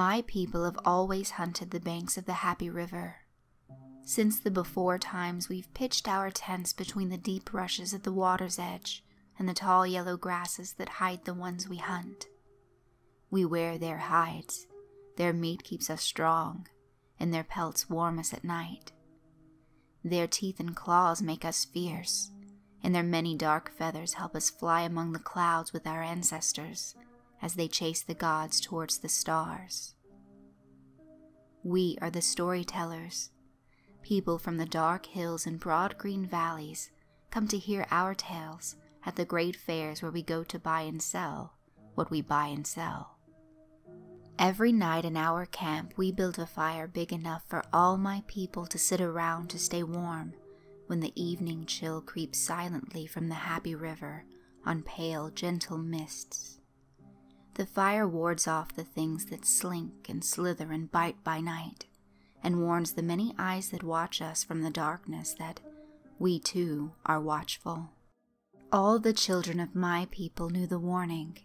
My people have always hunted the banks of the happy river. Since the before times, we've pitched our tents between the deep rushes at the water's edge and the tall yellow grasses that hide the ones we hunt. We wear their hides. Their meat keeps us strong, and their pelts warm us at night. Their teeth and claws make us fierce, and their many dark feathers help us fly among the clouds with our ancestors as they chase the gods towards the stars. We are the storytellers. People from the dark hills and broad green valleys come to hear our tales at the great fairs where we go to buy and sell what we buy and sell. Every night in our camp, we build a fire big enough for all my people to sit around to stay warm when the evening chill creeps silently from the happy river on pale, gentle mists. The fire wards off the things that slink and slither and bite by night, and warns the many eyes that watch us from the darkness that we too are watchful. All the children of my people knew the warning: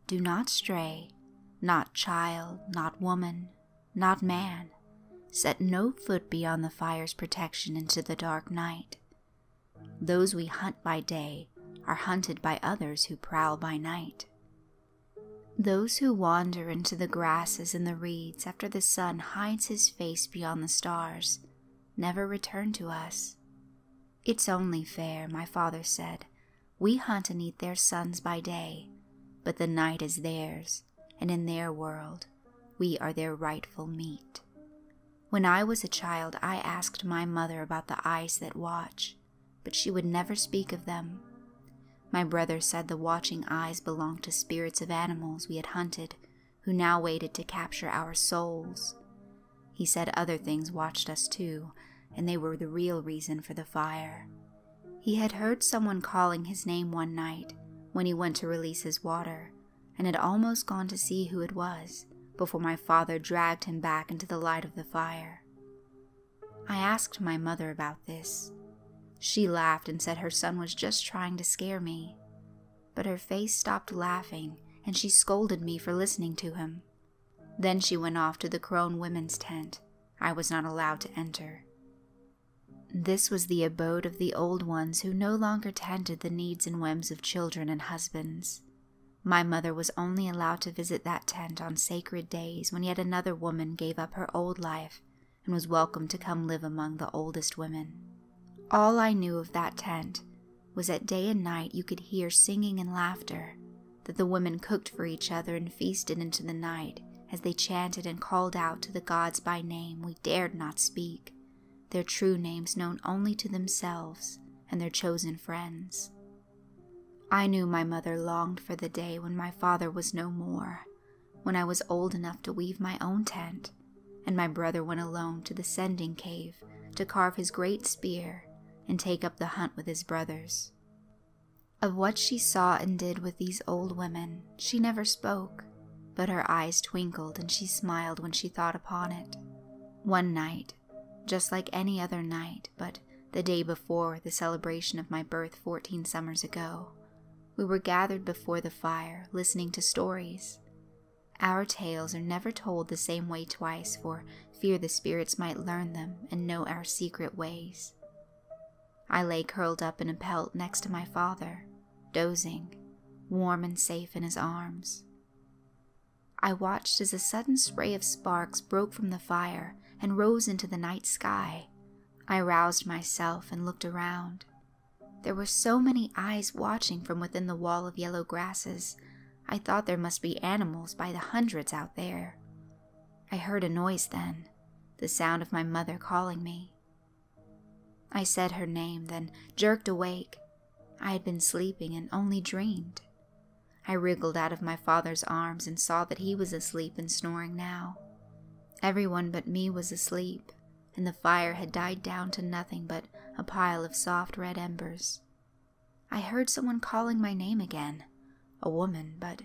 do not stray, not child, not woman, not man. Set no foot beyond the fire's protection into the dark night. Those we hunt by day are hunted by others who prowl by night. Those who wander into the grasses and the reeds after the sun hides his face beyond the stars never return to us. It's only fair, my father said. We hunt and eat their sons by day, but the night is theirs, and in their world, we are their rightful meat. When I was a child, I asked my mother about the eyes that watch, but she would never speak of them. My brother said the watching eyes belonged to spirits of animals we had hunted, who now waited to capture our souls. He said other things watched us too, and they were the real reason for the fire. He had heard someone calling his name one night when he went to release his water, and had almost gone to see who it was before my father dragged him back into the light of the fire. I asked my mother about this. She laughed and said her son was just trying to scare me, but her face stopped laughing and she scolded me for listening to him. Then she went off to the crone women's tent. I was not allowed to enter. This was the abode of the old ones who no longer tended the needs and whims of children and husbands. My mother was only allowed to visit that tent on sacred days when yet another woman gave up her old life and was welcome to come live among the oldest women. All I knew of that tent was that day and night you could hear singing and laughter, that the women cooked for each other and feasted into the night as they chanted and called out to the gods by name we dared not speak, their true names known only to themselves and their chosen friends. I knew my mother longed for the day when my father was no more, when I was old enough to weave my own tent, and my brother went alone to the sending cave to carve his great spear and take up the hunt with his brothers. Of what she saw and did with these old women, she never spoke, but her eyes twinkled and she smiled when she thought upon it. One night, just like any other night, but the day before the celebration of my birth 14 summers ago, we were gathered before the fire, listening to stories. Our tales are never told the same way twice, for fear the spirits might learn them and know our secret ways. I lay curled up in a pelt next to my father, dozing, warm and safe in his arms. I watched as a sudden spray of sparks broke from the fire and rose into the night sky. I roused myself and looked around. There were so many eyes watching from within the wall of yellow grasses, I thought there must be animals by the hundreds out there. I heard a noise then, the sound of my mother calling me. I said her name, then jerked awake. I had been sleeping and only dreamed. I wriggled out of my father's arms and saw that he was asleep and snoring now. Everyone but me was asleep, and the fire had died down to nothing but a pile of soft red embers. I heard someone calling my name again, a woman, but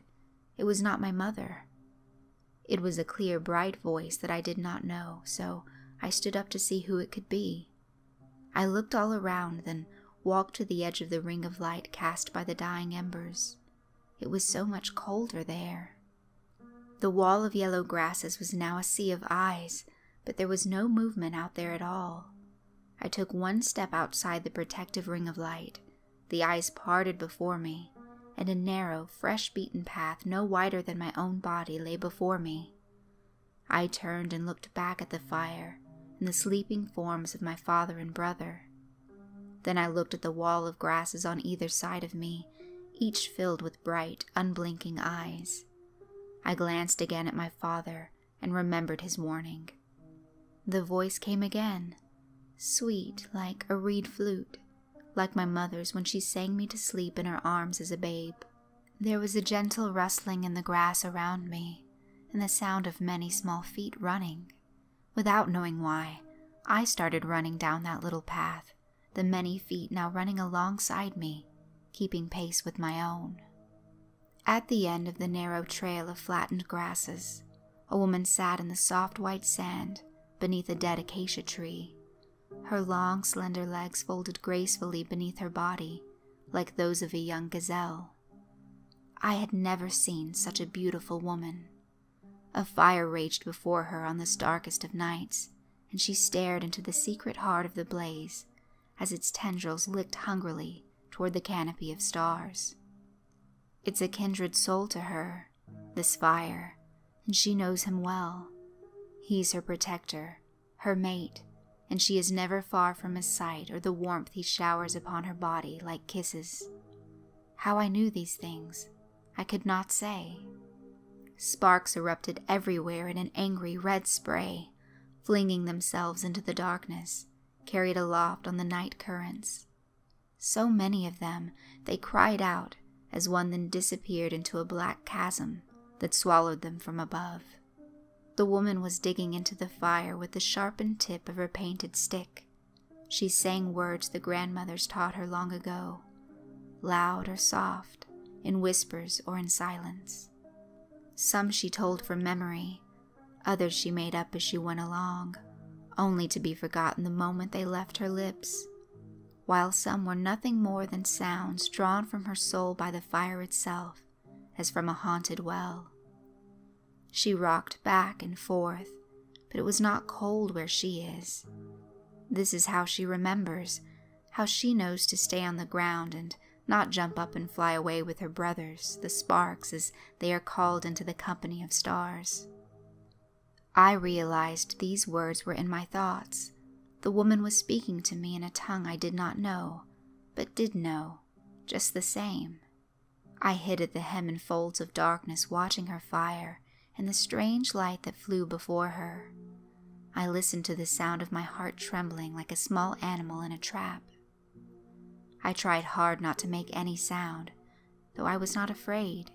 it was not my mother. It was a clear, bright voice that I did not know, so I stood up to see who it could be. I looked all around, then walked to the edge of the ring of light cast by the dying embers. It was so much colder there. The wall of yellow grasses was now a sea of eyes, but there was no movement out there at all. I took one step outside the protective ring of light. The eyes parted before me, and a narrow, fresh-beaten path no wider than my own body lay before me. I turned and looked back at the fire and the sleeping forms of my father and brother. Then I looked at the wall of grasses on either side of me, each filled with bright, unblinking eyes. I glanced again at my father and remembered his warning. The voice came again, sweet like a reed flute, like my mother's when she sang me to sleep in her arms as a babe. There was a gentle rustling in the grass around me, and the sound of many small feet running. Without knowing why, I started running down that little path, the many feet now running alongside me, keeping pace with my own. At the end of the narrow trail of flattened grasses, a woman sat in the soft white sand beneath a dead acacia tree, her long, slender legs folded gracefully beneath her body, like those of a young gazelle. I had never seen such a beautiful woman. A fire raged before her on this darkest of nights, and she stared into the secret heart of the blaze as its tendrils licked hungrily toward the canopy of stars. It's a kindred soul to her, this fire, and she knows him well. He's her protector, her mate, and she is never far from his sight or the warmth he showers upon her body like kisses. How I knew these things, I could not say. Sparks erupted everywhere in an angry red spray, flinging themselves into the darkness, carried aloft on the night currents. So many of them, they cried out as one then disappeared into a black chasm that swallowed them from above. The woman was digging into the fire with the sharpened tip of her painted stick. She sang words the grandmothers taught her long ago, loud or soft, in whispers or in silence. Some she told from memory, others she made up as she went along, only to be forgotten the moment they left her lips, while some were nothing more than sounds drawn from her soul by the fire itself, as from a haunted well. She rocked back and forth, but it was not cold where she is. This is how she remembers, how she knows to stay on the ground and not jump up and fly away with her brothers, the sparks, as they are called into the company of stars. I realized these words were in my thoughts. The woman was speaking to me in a tongue I did not know, but did know, just the same. I hid at the hem and folds of darkness watching her fire and the strange light that flew before her. I listened to the sound of my heart trembling like a small animal in a trap. I tried hard not to make any sound, though I was not afraid.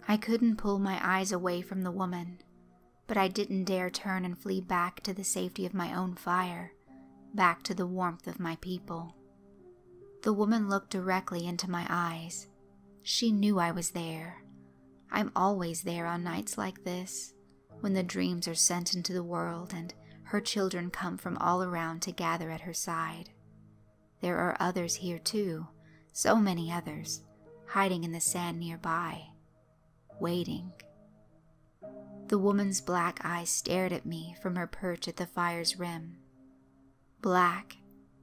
I couldn't pull my eyes away from the woman, but I didn't dare turn and flee back to the safety of my own fire, back to the warmth of my people. The woman looked directly into my eyes. She knew I was there. I'm always there on nights like this, when the dreams are sent into the world and her children come from all around to gather at her side. There are others here too, so many others, hiding in the sand nearby, waiting. The woman's black eyes stared at me from her perch at the fire's rim. Black,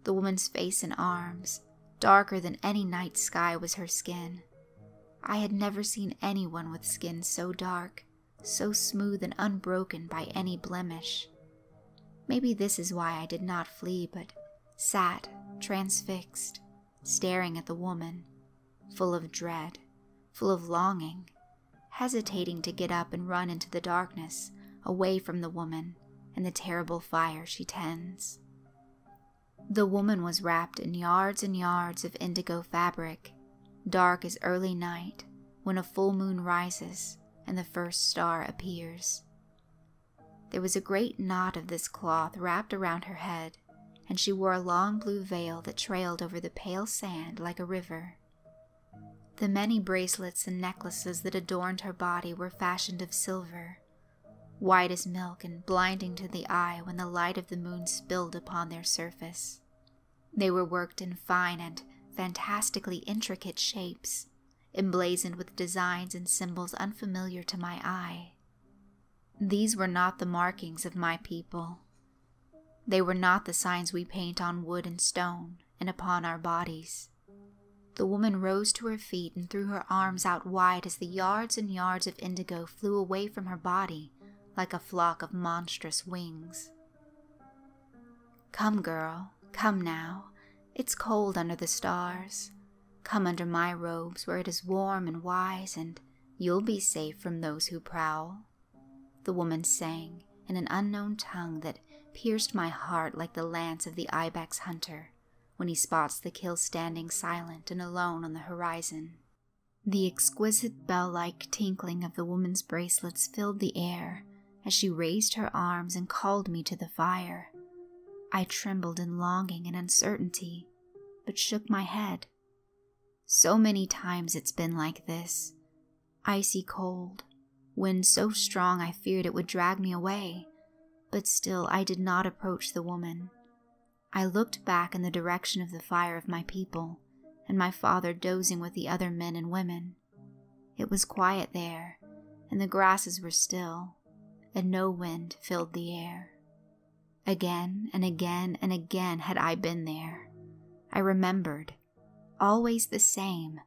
the woman's face and arms, darker than any night sky was her skin. I had never seen anyone with skin so dark, so smooth and unbroken by any blemish. Maybe this is why I did not flee, but sat, transfixed, staring at the woman, full of dread, full of longing, hesitating to get up and run into the darkness, away from the woman and the terrible fire she tends. The woman was wrapped in yards and yards of indigo fabric, dark as early night when a full moon rises and the first star appears. There was a great knot of this cloth wrapped around her head, and she wore a long blue veil that trailed over the pale sand like a river. The many bracelets and necklaces that adorned her body were fashioned of silver, white as milk and blinding to the eye when the light of the moon spilled upon their surface. They were worked in fine and fantastically intricate shapes, emblazoned with designs and symbols unfamiliar to my eye. These were not the markings of my people. They were not the signs we paint on wood and stone and upon our bodies. The woman rose to her feet and threw her arms out wide as the yards and yards of indigo flew away from her body like a flock of monstrous wings. "Come, girl, come now. It's cold under the stars. Come under my robes where it is warm and wise, and you'll be safe from those who prowl," the woman sang in an unknown tongue that pierced my heart like the lance of the ibex hunter when he spots the kill standing silent and alone on the horizon. The exquisite bell-like tinkling of the woman's bracelets filled the air as she raised her arms and called me to the fire. I trembled in longing and uncertainty, but shook my head. So many times it's been like this. Icy cold, wind so strong I feared it would drag me away, but still I did not approach the woman. I looked back in the direction of the fire of my people, and my father dozing with the other men and women. It was quiet there, and the grasses were still, and no wind filled the air. Again and again and again had I been there. I remembered, always the same,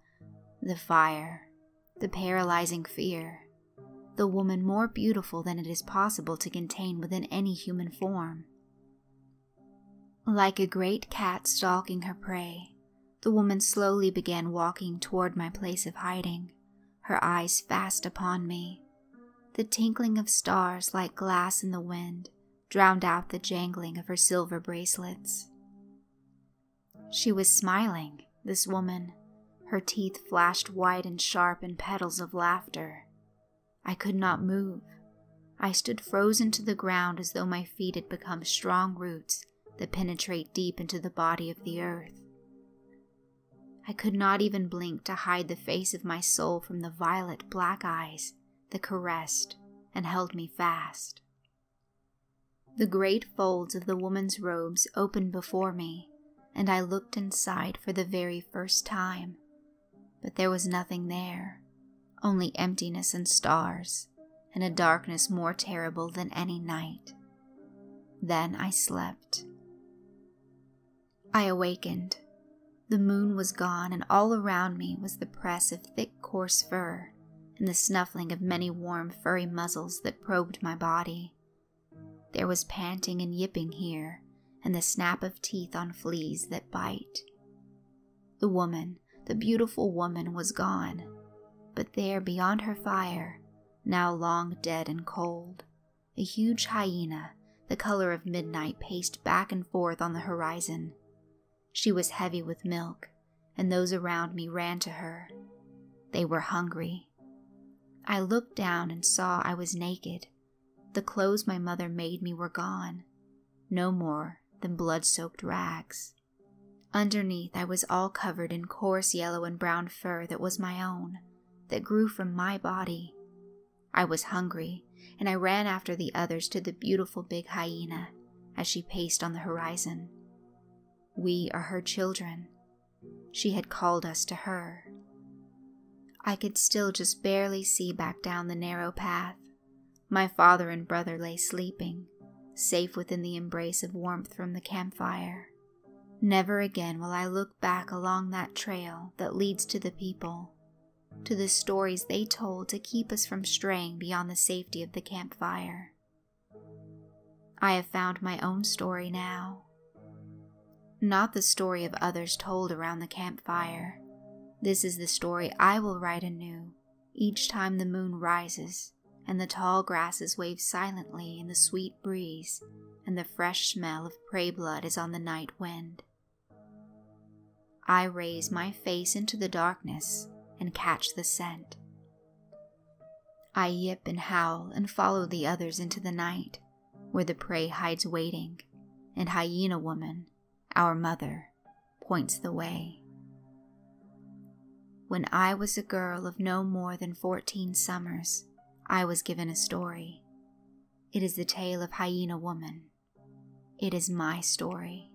the fire, the paralyzing fear, the woman more beautiful than it is possible to contain within any human form. Like a great cat stalking her prey, the woman slowly began walking toward my place of hiding, her eyes fast upon me. The tinkling of stars like glass in the wind drowned out the jangling of her silver bracelets. She was smiling, this woman. Her teeth flashed white and sharp in petals of laughter. I could not move. I stood frozen to the ground as though my feet had become strong roots that penetrate deep into the body of the earth. I could not even blink to hide the face of my soul from the violet black eyes that caressed and held me fast. The great folds of the woman's robes opened before me, and I looked inside for the very first time, but there was nothing there, only emptiness and stars, and a darkness more terrible than any night. Then I slept. I awakened. The moon was gone, and all around me was the press of thick, coarse fur, and the snuffling of many warm, furry muzzles that probed my body. There was panting and yipping here, and the snap of teeth on fleas that bite. The woman, the beautiful woman, was gone, but there beyond her fire, now long dead and cold, a huge hyena, the color of midnight, paced back and forth on the horizon. She was heavy with milk, and those around me ran to her. They were hungry. I looked down and saw I was naked. The clothes my mother made me were gone, no more than blood-soaked rags. Underneath I was all covered in coarse yellow and brown fur that was my own, that grew from my body. I was hungry, and I ran after the others to the beautiful big hyena as she paced on the horizon. We are her children. She had called us to her. I could still just barely see back down the narrow path. My father and brother lay sleeping, safe within the embrace of warmth from the campfire. Never again will I look back along that trail that leads to the people, to the stories they told to keep us from straying beyond the safety of the campfire. I have found my own story now. Not the story of others told around the campfire. This is the story I will write anew each time the moon rises and the tall grasses wave silently in the sweet breeze and the fresh smell of prey blood is on the night wind. I raise my face into the darkness and catch the scent. I yip and howl and follow the others into the night, where the prey hides waiting, and Hyena Woman, our mother, points the way. When I was a girl of no more than 14 summers, I was given a story. It is the tale of Hyena Woman. It is my story.